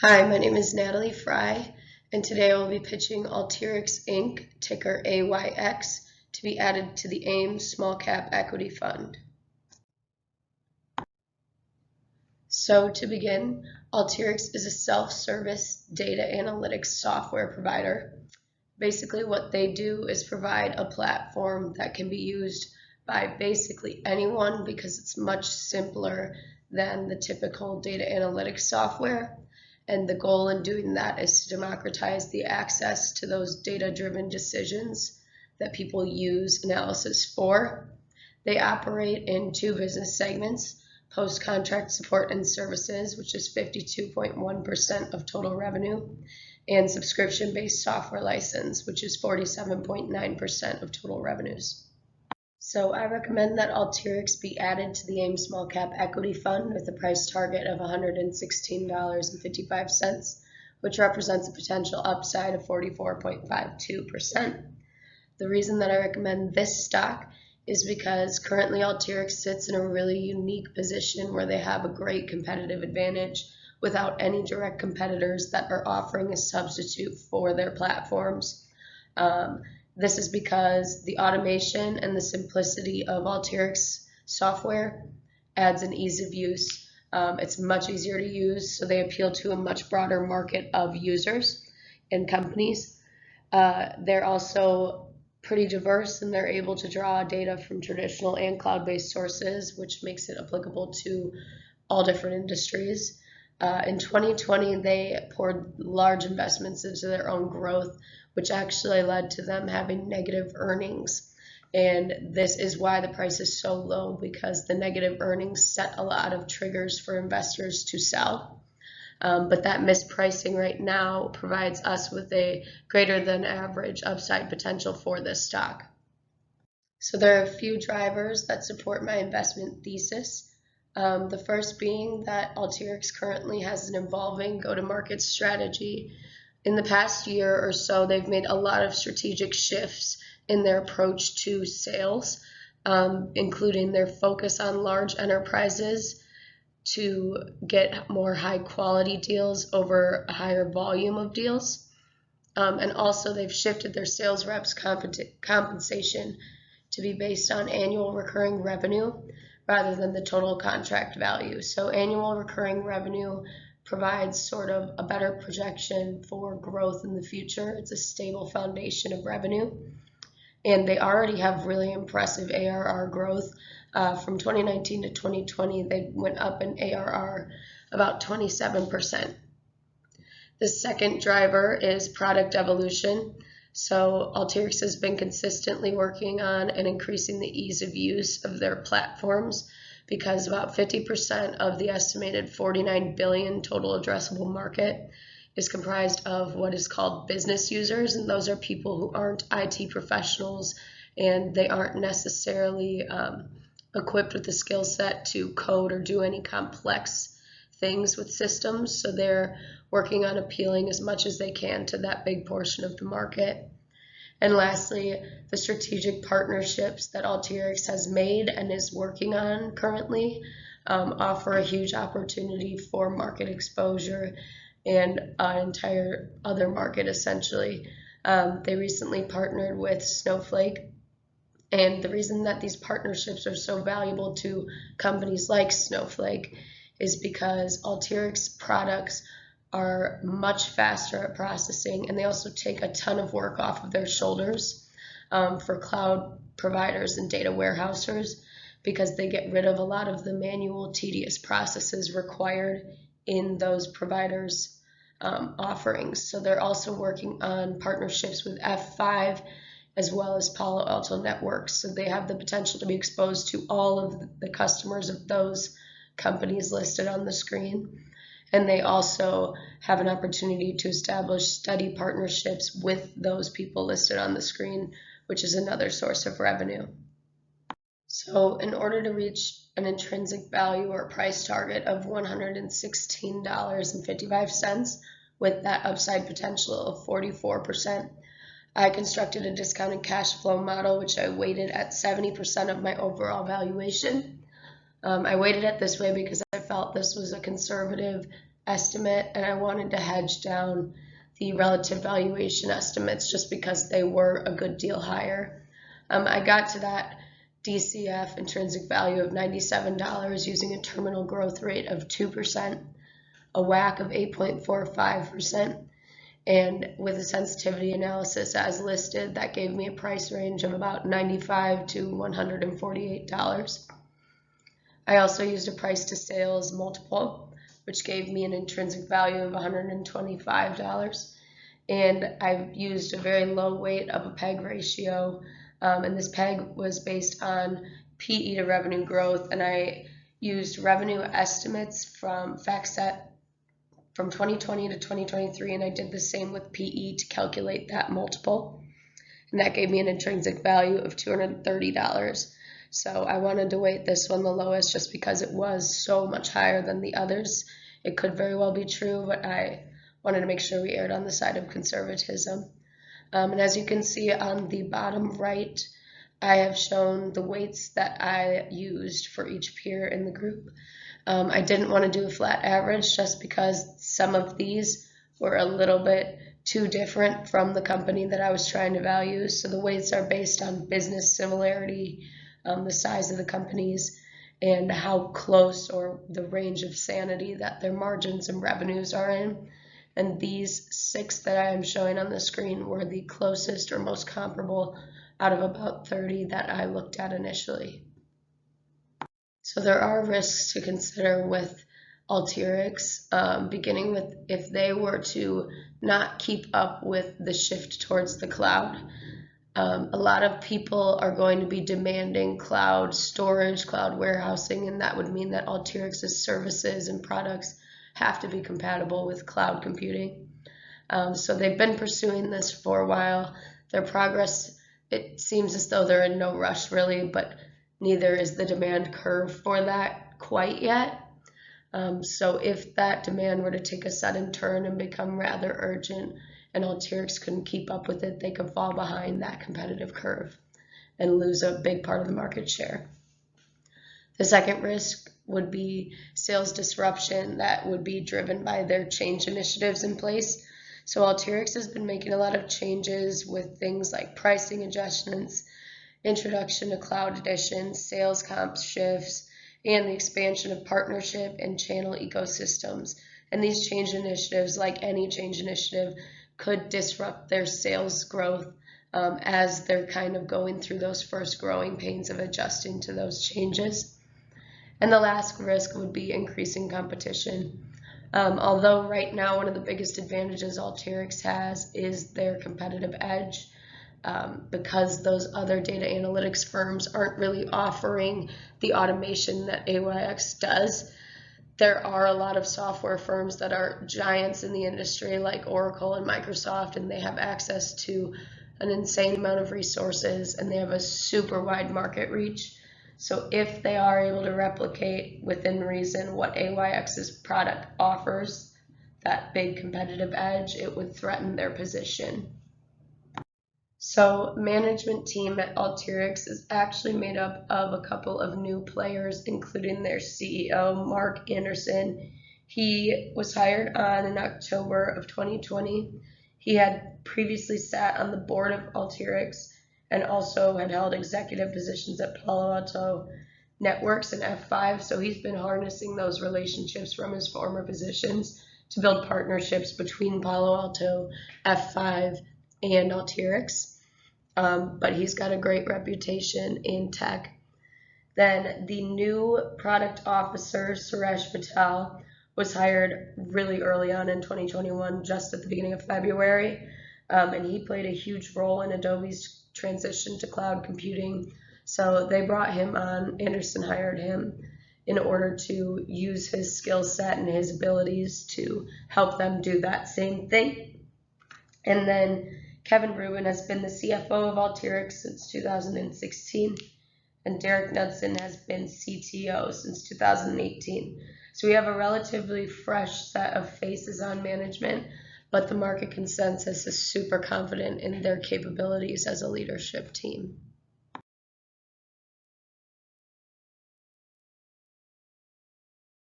Hi, my name is Natalie Frey, and today I will be pitching Alteryx Inc., ticker AYX, to be added to the AIM Small Cap Equity Fund. So to begin, Alteryx is a self-service data analytics software provider. Basically what they do is provide a platform that can be used by basically anyone because it's much simpler than the typical data analytics software. And the goal in doing that is to democratize the access to those data-driven decisions that people use analysis for. They operate in two business segments: post-contract support and services, which is 52.1% of total revenue, and subscription-based software license, which is 47.9% of total revenues. So I recommend that Alteryx be added to the AIM Small Cap Equity Fund with a price target of $116.55, which represents a potential upside of 44.52%. The reason that I recommend this stock is because currently Alteryx sits in a really unique position where they have a great competitive advantage without any direct competitors that are offering a substitute for their platforms. This is because the automation and the simplicity of Alteryx software adds an ease of use. It's much easier to use, so they appeal to a much broader market of users and companies. They're also pretty diverse, and they're able to draw data from traditional and cloud-based sources, which makes it applicable to all different industries. In 2020, they poured large investments into their own growth, which actually led to them having negative earnings. And this is why the price is so low, because the negative earnings set a lot of triggers for investors to sell. But that mispricing right now provides us with a greater than average upside potential for this stock. So there are a few drivers that support my investment thesis. The first being that Alteryx currently has an evolving go-to-market strategy. In the past year or so, they've made a lot of strategic shifts in their approach to sales, including their focus on large enterprises to get more high-quality deals over a higher volume of deals. And also, they've shifted their sales reps' compensation to be based on annual recurring revenue rather than the total contract value. So annual recurring revenue provides sort of a better projection for growth in the future. It's a stable foundation of revenue. And they already have really impressive ARR growth. From 2019 to 2020, they went up in ARR about 27%. The second driver is product evolution. So Alteryx has been consistently working on and increasing the ease of use of their platforms, because about 50% of the estimated 49 billion total addressable market is comprised of what is called business users, and those are people who aren't IT professionals and they aren't necessarily equipped with the skill set to code or do any complex things with systems. So they're working on appealing as much as they can to that big portion of the market. And lastly, the strategic partnerships that Alteryx has made and is working on currently offer a huge opportunity for market exposure and an entire other market, essentially. They recently partnered with Snowflake, and the reason that these partnerships are so valuable to companies like Snowflake is because Alteryx products are much faster at processing, and they also take a ton of work off of their shoulders for cloud providers and data warehousers, because they get rid of a lot of the manual, tedious processes required in those providers' offerings. So they're also working on partnerships with F5 as well as Palo Alto Networks, so they have the potential to be exposed to all of the customers of those companies listed on the screen. And they also have an opportunity to establish steady partnerships with those people listed on the screen, which is another source of revenue. So in order to reach an intrinsic value or price target of $116.55 with that upside potential of 44%, I constructed a discounted cash flow model, which I weighted at 70% of my overall valuation. I weighted it this way because I felt this was a conservative estimate, and I wanted to hedge down the relative valuation estimates just because they were a good deal higher. I got to that DCF, intrinsic value, of $97 using a terminal growth rate of 2%, a WACC of 8.45%, and with a sensitivity analysis as listed, that gave me a price range of about $95 to $148. I also used a price to sales multiple, which gave me an intrinsic value of $125. And I used a very low weight of a PEG ratio, and this PEG was based on PE to revenue growth, and I used revenue estimates from FactSet from 2020 to 2023, and I did the same with PE to calculate that multiple, and that gave me an intrinsic value of $230. So I wanted to weight this one the lowest just because it was so much higher than the others. It could very well be true, but I wanted to make sure we erred on the side of conservatism. And as you can see on the bottom right, I have shown the weights that I used for each peer in the group. I didn't want to do a flat average just because some of these were a little bit too different from the company that I was trying to value. So the weights are based on business similarity, the size of the companies, and how close or the range of sanity that their margins and revenues are in. And these 6 that I am showing on the screen were the closest or most comparable out of about 30 that I looked at initially. So there are risks to consider with Alteryx, beginning with if they were to not keep up with the shift towards the cloud. A lot of people are going to be demanding cloud storage, cloud warehousing, and that would mean that Alteryx's services and products have to be compatible with cloud computing. So they've been pursuing this for a while. Their progress, it seems as though they're in no rush really, but neither is the demand curve for that quite yet. So if that demand were to take a sudden turn and become rather urgent and Alteryx couldn't keep up with it, they could fall behind that competitive curve and lose a big part of the market share. The second risk would be sales disruption that would be driven by their change initiatives in place. So Alteryx has been making a lot of changes with things like pricing adjustments, introduction to cloud editions, sales comp shifts, and the expansion of partnership and channel ecosystems. And these change initiatives, like any change initiative, could disrupt their sales growth as they're kind of going through those first growing pains of adjusting to those changes. And the last risk would be increasing competition. Although right now one of the biggest advantages Alteryx has is their competitive edge, because those other data analytics firms aren't really offering the automation that AYX does. There are a lot of software firms that are giants in the industry like Oracle and Microsoft, and they have access to an insane amount of resources and they have a super wide market reach. So if they are able to replicate within reason what AYX's product offers, that big competitive edge, it would threaten their position. So management team at Alteryx is actually made up of a couple of new players, including their CEO, Mark Anderson. He was hired on in October of 2020. He had previously sat on the board of Alteryx and also had held executive positions at Palo Alto Networks and F5. So he's been harnessing those relationships from his former positions to build partnerships between Palo Alto, F5, and Alteryx. But he's got a great reputation in tech. Then the new product officer, Suresh Patel, was hired really early on in 2021, just at the beginning of February, and he played a huge role in Adobe's transition to cloud computing. So they brought him on. Anderson hired him in order to use his skill set and his abilities to help them do that same thing. And then Kevin Rubin has been the CFO of Alteryx since 2016, and Derek Knudsen has been CTO since 2018. So we have a relatively fresh set of faces on management, but the market consensus is super confident in their capabilities as a leadership team.